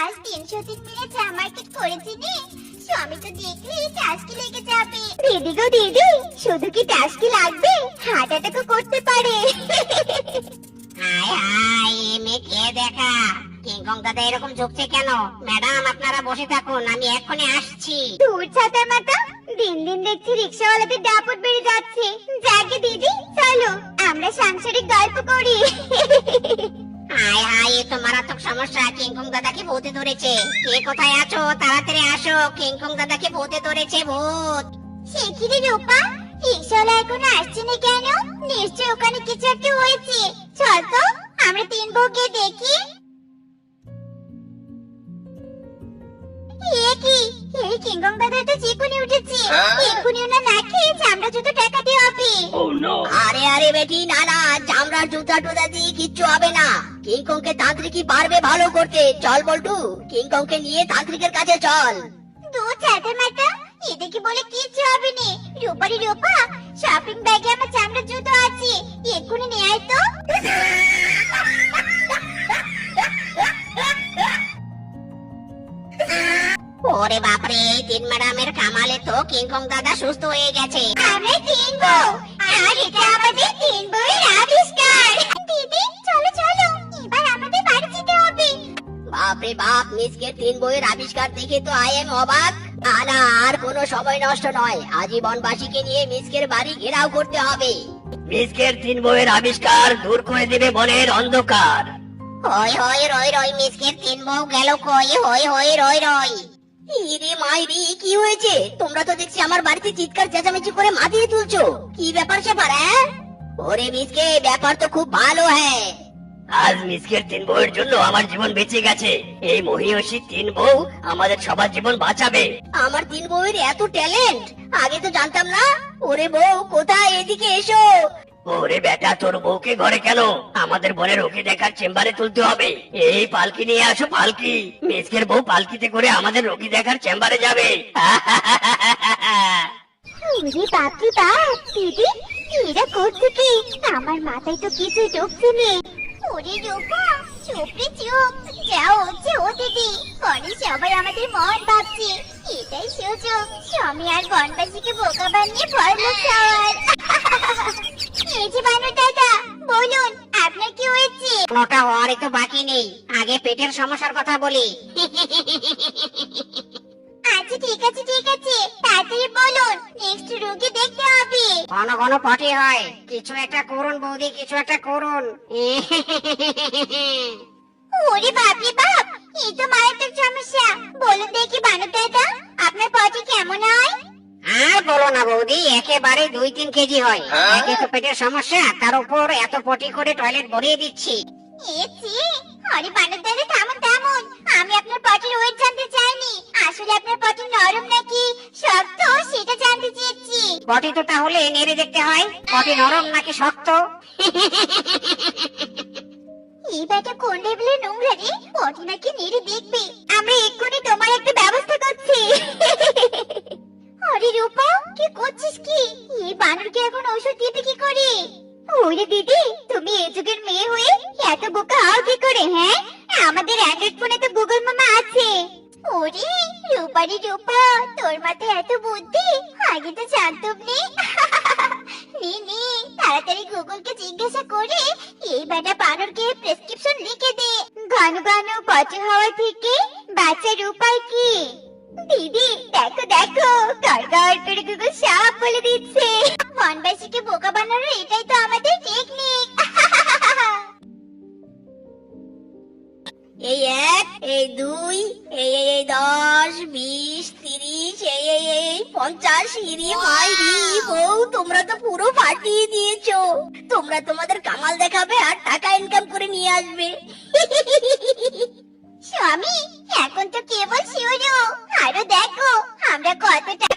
আজ 300 দিন মিলে চা মার্কেট করেছি নে। স্বামী তো দেখলেই টাস্কি লেগে যাবে। দিদি গো দিদি, শুধু কি টাস্কি লাগবে, হার্ট অ্যাটাকও করতে পারে। হাই হাই, মেয়ে কে দেখা? কিংকং দাদা এরকম ঝুঁকছে কেন? ম্যাডাম আপনারা বসে থাকুন, আমি এক্ষুনি আসছি। দূর ছাতার মাথা, দিন দিন দেখছি রিক্সাওয়ালাদের দাপট বেড়ে যাচ্ছে। যাকে দিদি চলো আমরা সাংসারিক গল্প করি। হাই হাই, এ তো মারাত্মক সমস্যা। কিংকং দাদাকে ভূতে ধরেছে। কে কোথায় আছো? তাড়াতাড়ি আসো, কিংকং দাদাকে ভূতে ধরেছে, ভূত। সে কি রে রূপা, রিক্সাওয়ালা এখনো আসছে না কেন? নিশ্চয় ওখানে কিছু একটা হয়েছে। চল তো আমরা 3 বউকে দেখি। এ কি, এই কিংকং দাদা তো চিকুনি উঠেছে। এক্ষুনি ওনা না খেয়ে চামড়া জুতো টাকাতে হবে। আরে আরে বেটি, না না, চামড়ার জুতা টুতা দিয়ে কিচ্ছু হবে না। কিংকংকে তান্ত্রিকই পারবে ভালো করতে। চল বল্টু, কিংকংকে নিয়ে তান্ত্রিকের কাছে চল। দূর ছাতার মাথা, এদিকে বলে কিচ্ছু হবে না। রূপারি রূপা, শপিং ব্যাগে আমার চামড়ার জুতো আছে, এক্ষুনি নিয়ে আয় তো। ওরে বাপরে, এই 3 ম্যাডামের কামালে তো কিংকং দাদা সুস্থ হয়ে গেছে। আমরা 3 বউ, আর এটা আমাদের 3 বউয়ের আবিষ্কার। দিদি চলো চলো, এবার আমাদের বাড়ি যেতে হবে। বাপরে বাপ, মিসকে 3 বইয়ের আবিষ্কার দেখে তো আই এম অবাক। না, আর কোনো সময় নষ্ট নয়, আজীবনবাসীকে নিয়ে মিসকের বাড়ি ঘেরাও করতে হবে। মিসকের 3 বইয়ের আবিষ্কার দূর করে দেবে বনের অন্ধকার। হই হই রই রই, মিসকের 3 বউ গেল কই? হই হই রই রই। ইরে মাইরি, কি হয়েছে? তোমরা তো দেখছি আমার বাড়িতে চিৎকার চেঁচামেচি করে মাতিয়ে তুলছো। কি ব্যাপার স্যাপার? ওরে মিসকে, ব্যাপার তো খুব ভালো। হ্যাঁ, আজ মিসকের 3 বউয়ের জন্য আমার জীবন বেঁচে গেছে। এই মহিয়সী 3 বউ আমাদের সবার জীবন বাঁচাবে। আমার 3 বউয়ের এত ট্যালেন্ট, আগে তো জানতাম না। ওরে বউ কোথায়, এদিকে এসো। ওরে বেটা, তোর বউকে ঘরে কেন? আমাদের বনের রোগী দেখার চেম্বারে তুলতে হবে। এই পালকি নিয়ে আসো, পালকি। মিসকের বউ পালকিতে করে আমাদের রোগী দেখার চেম্বারে যাবে। ওরে বাপরে বাপ, দিদি এরা করছে কি? আমার মাথায় তো কিছু ঢুকছে না। ওরে রূপা, চুপ রে চুপ, যা হচ্ছে ও দিদি, ঘরে সবাই আমাদের মন ভাবছে। এটাই সুযোগ স্বামী আর বনবাসীকে বোকা বানিয়ে পরলোক যাওয়ার। এই যে বানর দাদা, বলুন আপনার কি হয়েছে? কোনটা হওয়ারই তো বাকি নেই, আগে পেটের সমস্যার কথা বলি। আচ্ছা ঠিক আছে ঠিক আছে, তাড়াতাড়ি বলুন, নেক্সট রোগী দেখতে হবে। ঘন ঘন পটি হয়, কিছু একটা করুন বৌদি, কিছু একটা করুন। ওরে বাপরে বাপ, এই তো মারাত্মক সমস্যা। বলুন দেখি বানর দাদা, আপনার পটি কেমন হয়? আর বলো না বৌদি, একেবারে 2-3 কেজি হয়। একে তো পেটের সমস্যা, তার উপর এত পটি করে টয়লেট ভরিয়ে দিচ্ছি। আরে বানর দাদা থামুন থামুন, আমি আপনার পটির ওয়েট জানতে চাইনি, আসলে আপনার পটি নরম নাকি শক্ত সেটা জানতে চেয়েছি। পটি তো তাহলে নেড়ে দেখতে হয়, পটি নরম নাকি শক্ত। এই ব্যাটা কোন লেভেলের নোংরা রে, পটি নাকি নেড়ে দেখবে। আমরা এক্ষুনি তোমার একটা ব্যবস্থা করছি। আরে রূপা, কি করছিস কি? এই বানরকে এখন ঔষধ দিতে কি করে? ওরে দিদি, তুমি এই যুগের মেয়ে হয়ে এত বোকা হও কি করে? হ্যাঁ, আমাদের অ্যান্ড্রয়েড ফোনে তো গুগল মামা আছে। ওরে রূপারি রূপা, তোর মাথায় এত বুদ্ধি, আগে তো জানতাম নে। নে নে, তাড়াতাড়ি গুগলকে জিজ্ঞাসা করে এই বেটা বানরকে প্রেসক্রিপশন লিখে দে। ঘন ঘন পটি হওয়া থেকে বাঁচার উপায় কি? দিদি দেখো দেখো, গড়গড় করে গুগল সব বলে দিচ্ছে। বনবাসীকে বোকা বানানোর এটাই তো আমাদের টেকনিক। এই 1, এই 2, এই 10, 20, 30, এই 50। ইরে মাইরি, বউ তোমরা তো পুরো ফাটিয়ে দিয়েছো। তোমরা তোমাদের কামাল দেখাবে আর টাকা ইনকাম করে নিয়ে আসবে। স্বামী এখন তো কেবল শুরু, আরো দেখো আমরা কতটা